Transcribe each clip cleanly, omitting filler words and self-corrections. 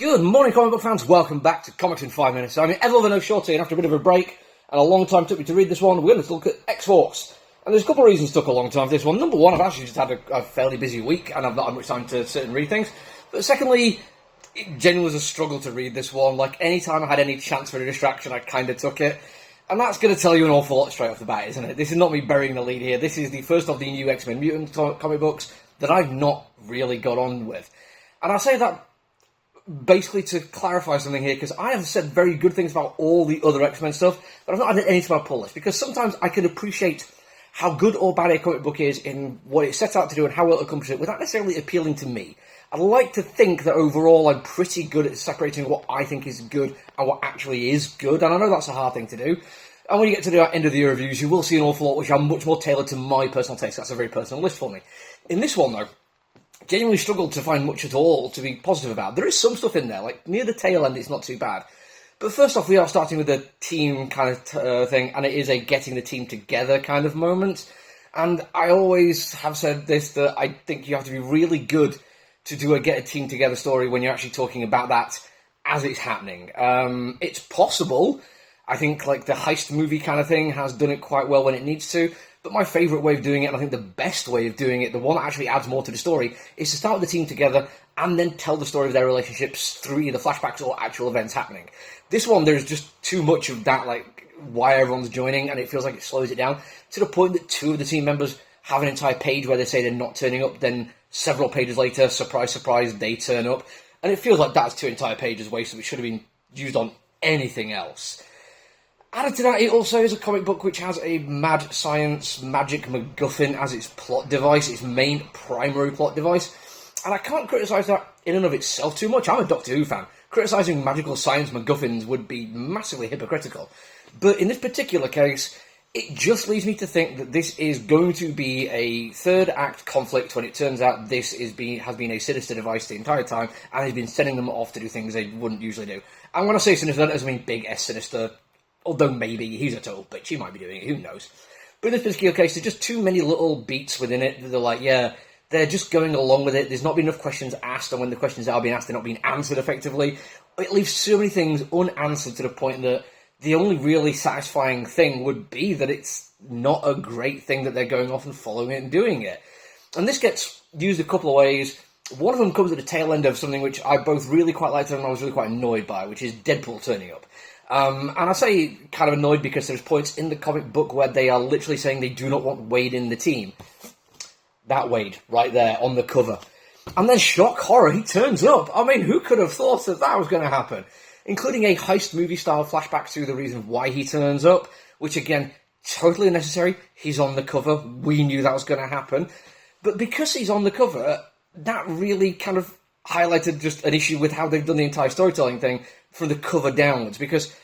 Good morning, comic book fans. Welcome back to Comics in 5 Minutes. I'm Evelyn O'Shorty, and after a bit of a break, and a long time took me to read this one, we're going to look at X-Force. And there's a couple of reasons it took a long time for this one. Number one, I've actually just had a fairly busy week, and I've not had much time to sit and read things. But secondly, it genuinely was a struggle to read this one. Like, any time I had any chance for a distraction, I kind of took it. And that's going to tell you an awful lot straight off the bat, isn't it? This is not me burying the lead here. This is the first of the new X-Men mutant comic books that I've not really got on with. And I say that basically to clarify something here, because I have said very good things about all the other X-Men stuff, but I've not added any to my pull list, because sometimes I can appreciate how good or bad a comic book is in what it sets out to do and how well it accomplishes it without necessarily appealing to me. I like to think that overall I'm pretty good at separating what I think is good and what actually is good, and I know that's a hard thing to do. And when you get to do our end-of-the-year reviews, you will see an awful lot which are much more tailored to my personal taste. That's a very personal list for me. In this one, though, genuinely struggled to find much at all to be positive about. There is some stuff in there, like near the tail end it's not too bad. But first off, we are starting with a team kind of thing, and it is a getting the team together kind of moment. And I always have said this, that I think you have to be really good to do a get a team together story when you're actually talking about that as it's happening. It's possible. I think like the heist movie kind of thing has done it quite well when it needs to. But my favourite way of doing it, and I think the best way of doing it, the one that actually adds more to the story, is to start with the team together and then tell the story of their relationships through either flashbacks or actual events happening. This one, there's just too much of that, like, why everyone's joining, and it feels like it slows it down, to the point that two of the team members have an entire page where they say they're not turning up, then several pages later, surprise, surprise, they turn up. And it feels like that's two entire pages wasted, which should have been used on anything else. Added to that, it also is a comic book which has a mad science magic MacGuffin as its plot device, its main primary plot device. And I can't criticise that in and of itself too much. I'm a Doctor Who fan. Criticising magical science MacGuffins would be massively hypocritical. But in this particular case, it just leads me to think that this is going to be a third act conflict when it turns out this has been a sinister device the entire time and has been sending them off to do things they wouldn't usually do. And when I say sinister, that doesn't mean big S sinister. Although maybe he's a total bitch, he might be doing it, who knows. But in this particular case, there's just too many little beats within it that they're like, yeah, they're just going along with it. There's not been enough questions asked, and when the questions are being asked, they're not being answered effectively. It leaves so many things unanswered to the point that the only really satisfying thing would be that it's not a great thing that they're going off and following it and doing it. And this gets used a couple of ways. One of them comes at the tail end of something which I both really quite liked and I was really quite annoyed by, which is Deadpool turning up. And I say kind of annoyed because there's points in the comic book where they are literally saying they do not want Wade in the team. That Wade, right there, on the cover. And then, shock horror, he turns up. I mean, who could have thought that that was going to happen? Including a heist movie-style flashback to the reason why he turns up, which, again, totally unnecessary. He's on the cover. We knew that was going to happen. But because he's on the cover, that really kind of highlighted just an issue with how they've done the entire storytelling thing from the cover downwards, because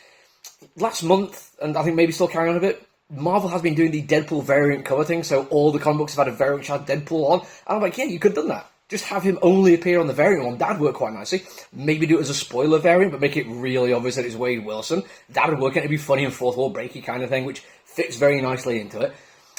last month, and I think maybe still carrying on a bit, Marvel has been doing the Deadpool variant cover thing, so all the comic books have had a variant which had Deadpool on, and I'm like, yeah, you could have done that. Just have him only appear on the variant one, that'd work quite nicely. Maybe do it as a spoiler variant, but make it really obvious that it's Wade Wilson. That would work, and it'd be funny and fourth wall breaky kind of thing, which fits very nicely into it.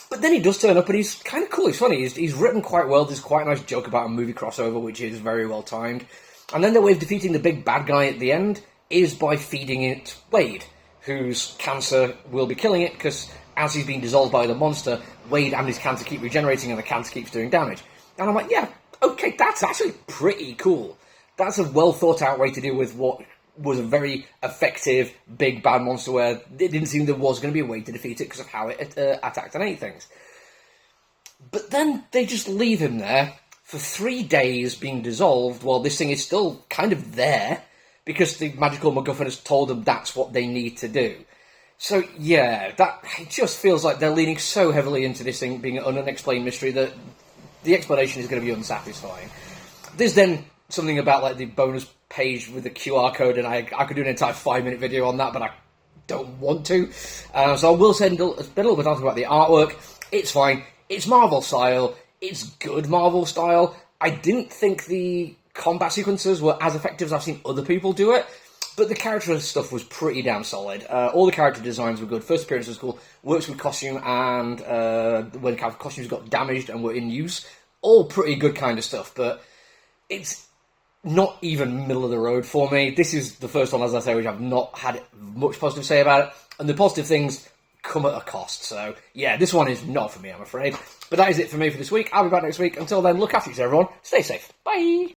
But then he does turn up, and he's kind of cool, he's funny, he's written quite well, there's quite a nice joke about a movie crossover, which is very well timed. And then the way of defeating the big bad guy at the end is by feeding it Wade, whose cancer will be killing it, because as he's being dissolved by the monster, Wade and his cancer keep regenerating, and the cancer keeps doing damage. And I'm like, yeah, okay, that's actually pretty cool. That's a well-thought-out way to deal with what was a very effective big bad monster where it didn't seem there was going to be a way to defeat it because of how it attacked and ate things. But then they just leave him there for 3 days being dissolved while this thing is still kind of there because the magical MacGuffin has told them that's what they need to do. So, yeah, it just feels like they're leaning so heavily into this thing being an unexplained mystery that the explanation is going to be unsatisfying. There's then something about like the bonus page with the QR code, and I could do an entire 5-minute video on that, but I don't want to. So I will spend a little bit talking about the artwork. It's fine. It's Marvel style. It's good Marvel style. I didn't think the combat sequences were as effective as I've seen other people do it, but the character stuff was pretty damn solid. All the character designs were good. First appearance was cool. Works with costume, and when the costumes got damaged and were in use, all pretty good kind of stuff. But it's not even middle of the road for me. This is the first one, as I say, which I've not had much positive to say about it, and the positive things come at a cost. So, yeah, this one is not for me, I'm afraid. But that is it for me for this week. I'll be back next week. Until then, look after yourself, everyone. Stay safe. Bye!